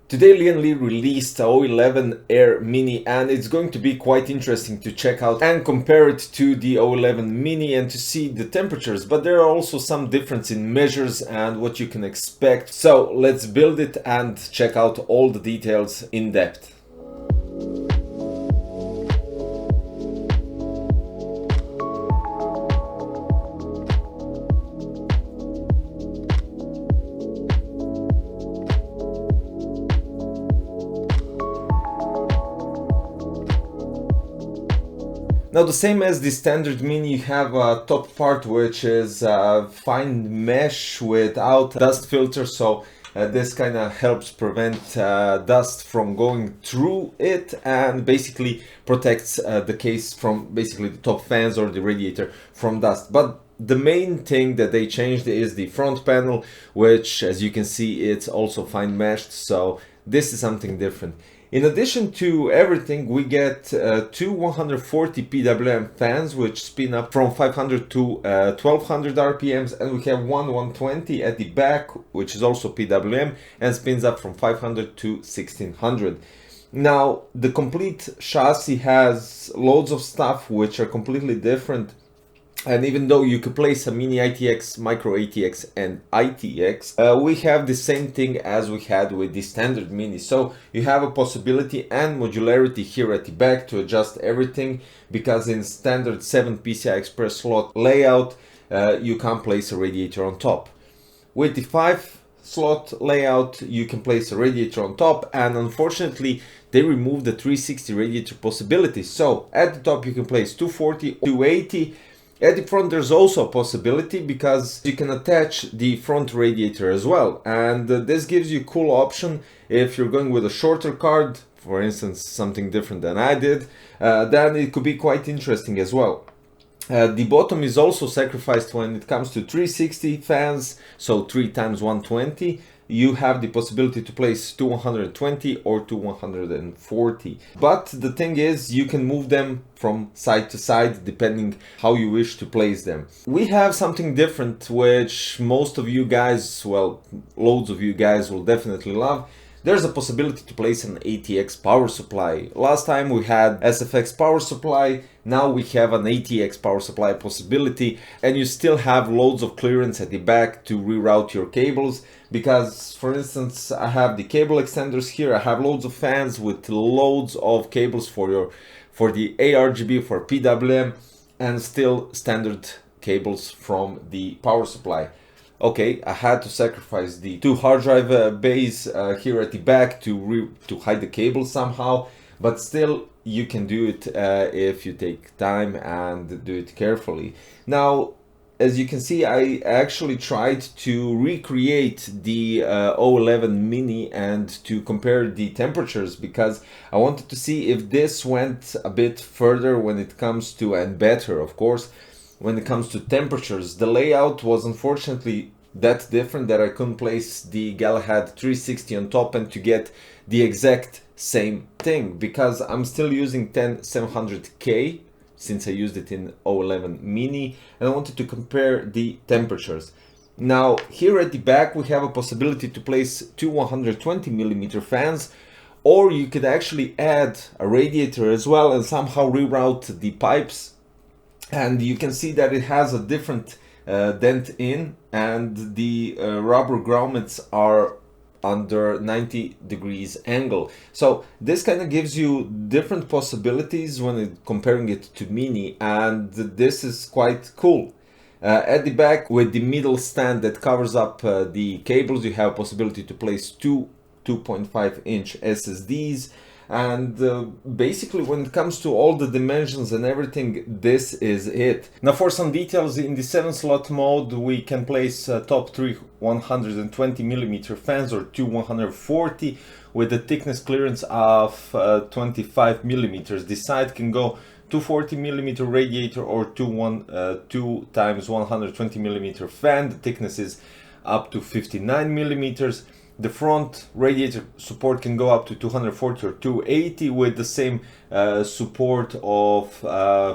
Today Lian Li released O11 Air Mini, and it's going to be quite interesting to check out and compare it to the O11 Mini and to see the temperatures, but there are also some difference in measures and what you can expect. So let's build it and check out all the details in depth. Now, the same as the standard Mini, you have a top part which is fine mesh without dust filter, so this kind of helps prevent dust from going through it and basically protects the case from basically the top fans or the radiator from dust. But the main thing that they changed is the front panel, which, as you can see, it's also fine meshed, so this is something different. In addition to everything, we get two 140 PWM fans which spin up from 500 to 1200 RPMs, and we have one 120 at the back which is also PWM and spins up from 500 to 1600. Now, the complete chassis has loads of stuff which are completely different. And even though you could place a mini ITX, micro ATX and ITX, we have the same thing as we had with the standard Mini. So you have a possibility and modularity here at the back to adjust everything, because in standard 7 PCI Express slot layout, you can't place a radiator on top. With the 5 slot layout, you can place a radiator on top, and unfortunately they removed the 360 radiator possibility. So at the top you can place 240, 280. At the front there's also a possibility, because you can attach the front radiator as well, and this gives you a cool option if you're going with a shorter card, for instance something different than I did, then it could be quite interesting as well. The bottom is also sacrificed when it comes to 360 fans, so 3 times 120. You have the possibility to place to 120 or to 140. But the thing is, you can move them from side to side depending how you wish to place them. We have something different which most of you guys, well, loads of you guys will definitely love. There's a possibility to place an ATX power supply. Last time we had SFX power supply, now we have an ATX power supply possibility, and you still have loads of clearance at the back to reroute your cables, because for instance I have the cable extenders here, I have loads of fans with loads of cables for the ARGB, for PWM, and still standard cables from the power supply. Okay, I had to sacrifice the 2 hard drive bays here at the back to hide the cable somehow, but still you can do it if you take time and do it carefully. Now, as you can see, I actually tried to recreate the O11 Mini and to compare the temperatures, because I wanted to see if this went a bit further when it comes to, and better of course, when it comes to temperatures. The layout was unfortunately that different that I couldn't place the Galahad 360 on top and to get the exact same thing, because I'm still using 10700K since I used it in O11 Mini, and I wanted to compare the temperatures. Now, here at the back we have a possibility to place two 120mm fans, or you could actually add a radiator as well and somehow reroute the pipes. And you can see that it has a different dent in, and the rubber grommets are under 90 degrees angle. So this kind of gives you different possibilities when comparing it to Mini, and this is quite cool. At the back, with the middle stand that covers up the cables, you have a possibility to place two 2.5-inch SSDs. And basically when it comes to all the dimensions and everything, this is it. Now, for some details, in the 7 slot mode we can place top 3 120mm fans or two 140 with a thickness clearance of 25mm. The side can go 240mm radiator or 2 times 120mm fan. The thickness is up to 59mm. The front radiator support can go up to 240 or 280 with the same support of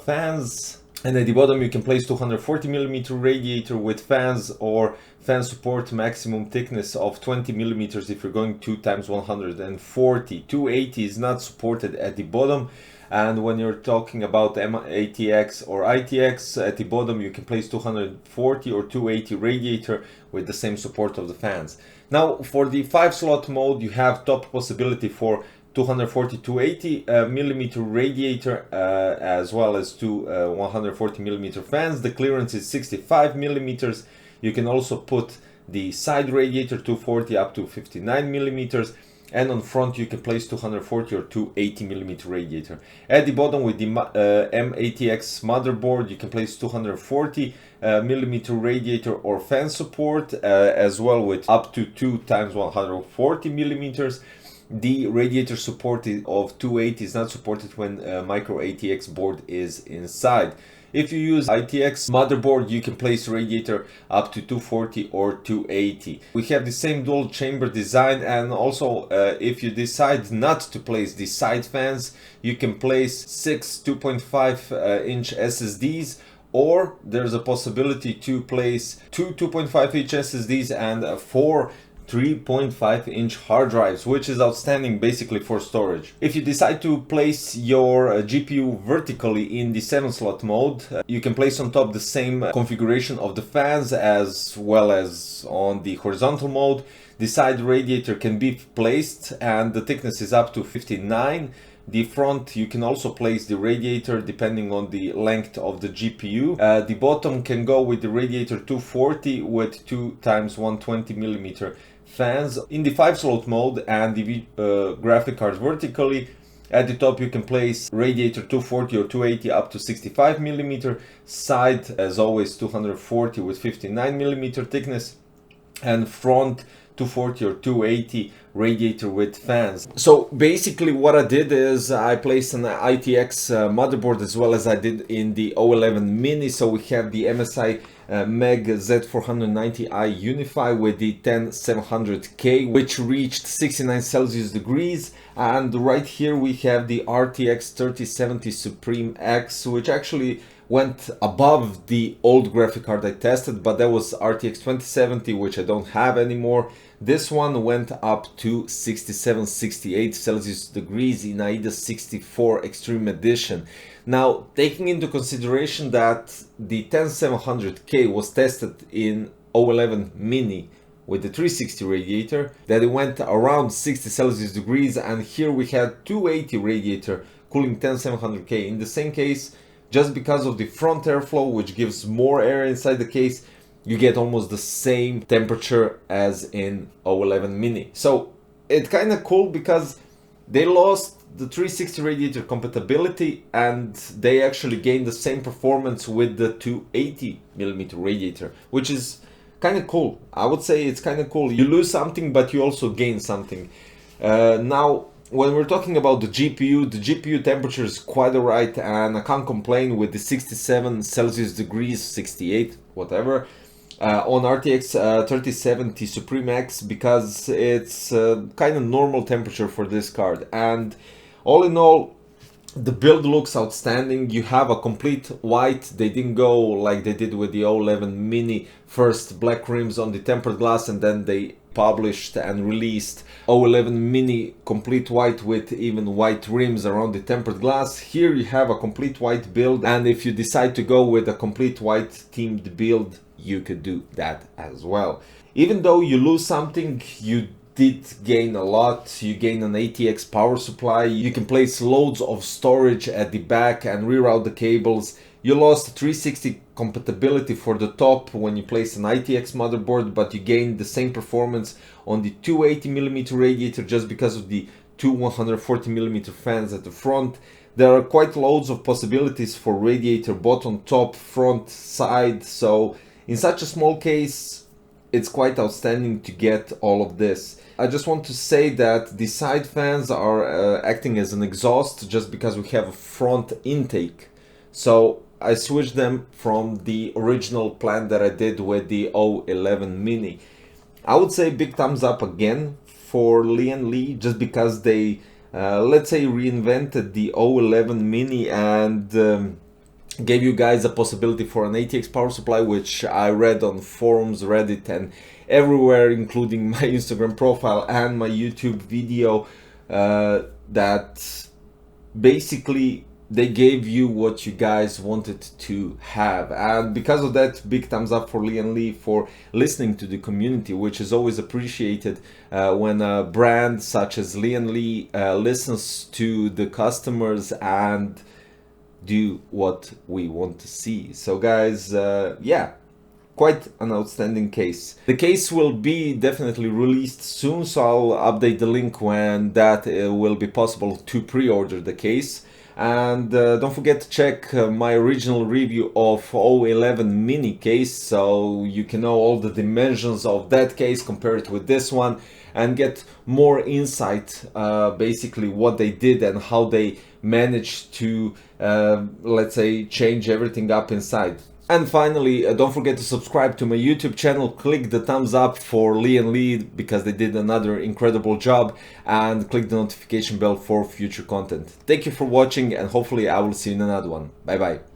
fans. And at the bottom you can place 240mm radiator with fans or fan support maximum thickness of 20mm if you're going 2 times 140. 280 is not supported at the bottom. And when you're talking about ATX or ITX, at the bottom you can place 240 or 280 radiator with the same support of the fans. Now for the 5-slot mode you have top possibility for 240 280 millimeter radiator as well as two 140 millimeter fans. The clearance is 65 millimeters. You can also put the side radiator 240 up to 59 millimeters, and on front you can place 240 or 280 millimeter radiator. At the bottom with the M-ATX motherboard you can place 240 millimeter radiator or fan support as well with up to 2 times 140 millimeters. The radiator support of 280 is not supported when micro ATX board is inside. If you use ITX motherboard, you can place radiator up to 240 or 280. We have the same dual chamber design, and also if you decide not to place the side fans, you can place 6 2.5 inch SSDs, or there's a possibility to place 2 2.5 inch SSDs and 4 3.5 inch hard drives, which is outstanding basically for storage. If you decide to place your GPU vertically in the 7-slot mode, you can place on top the same configuration of the fans as well as on the horizontal mode. The side radiator can be placed and the thickness is up to 59. The front you can also place the radiator depending on the length of the GPU. The bottom can go with the radiator 240 with 2 times 120 millimeter fans. In the 5-slot mode and the graphic cards vertically, at the top you can place radiator 240 or 280 up to 65 millimeter, side as always 240 with 59 millimeter thickness, and front 240 or 280 radiator with fans. So basically what I did is I placed an ITX motherboard as well as I did in the O11 Mini. So we have the MSI Meg Z490i Unify with the 10700K, which reached 69 Celsius degrees, and right here we have the RTX 3070 Supreme X, which actually went above the old graphic card I tested, but that was RTX 2070, which I don't have anymore. This one went up to 67-68 Celsius degrees in AIDA 64 Extreme Edition. Now, taking into consideration that the 10700K was tested in O11 Mini with the 360 radiator, that it went around 60 Celsius degrees, and here we had 280 radiator cooling 10700K. In the same case, just because of the front airflow, which gives more air inside the case, you get almost the same temperature as in O11 Mini. So it's kind of cool because they lost the 360 radiator compatibility and they actually gained the same performance with the 280 millimeter radiator, which is kind of cool. I would say it's kind of cool. You lose something, but you also gain something. Now, when we're talking about the GPU temperature is quite alright, and I can't complain with the 67 Celsius degrees, 68, whatever, on RTX 3070 Supreme X, because it's kind of normal temperature for this card. And all in all, the build looks outstanding. You have a complete white. They didn't go like they did with the O11 Mini, first black rims on the tempered glass, and then they published and released O11 Mini complete white with even white rims around the tempered glass. Here you have a complete white build, and if you decide to go with a complete white themed build, you could do that as well. Even though you lose something, you did gain a lot. You gain an ATX power supply. You can place loads of storage at the back and reroute the cables. You lost 360 compatibility for the top when you place an ITX motherboard, but you gained the same performance on the 280mm radiator just because of the two 140mm fans at the front. There are quite loads of possibilities for radiator, bottom, top, front, side. So in such a small case, it's quite outstanding to get all of this. I just want to say that the side fans are acting as an exhaust just because we have a front intake. So I switched them from the original plan that I did with the O11 Mini. I would say big thumbs up again for Lian Li, just because they, let's say, reinvented the O11 Mini and gave you guys a possibility for an ATX power supply, which I read on forums, Reddit, and everywhere, including my Instagram profile and my YouTube video, that basically they gave you what you guys wanted to have. And because of that, big thumbs up for Lian Li for listening to the community, which is always appreciated when a brand such as Lian Li listens to the customers and do what we want to see. So guys, yeah, quite an outstanding case. The case will be definitely released soon, so I'll update the link when that will be possible to pre-order the case. And don't forget to check my original review of O11 Mini case, so you can know all the dimensions of that case compared with this one and get more insight, basically what they did and how they managed to, let's say, change everything up inside. And finally, don't forget to subscribe to my YouTube channel, click the thumbs up for Lian Li because they did another incredible job, and click the notification bell for future content. Thank you for watching, and hopefully I will see you in another one. Bye bye.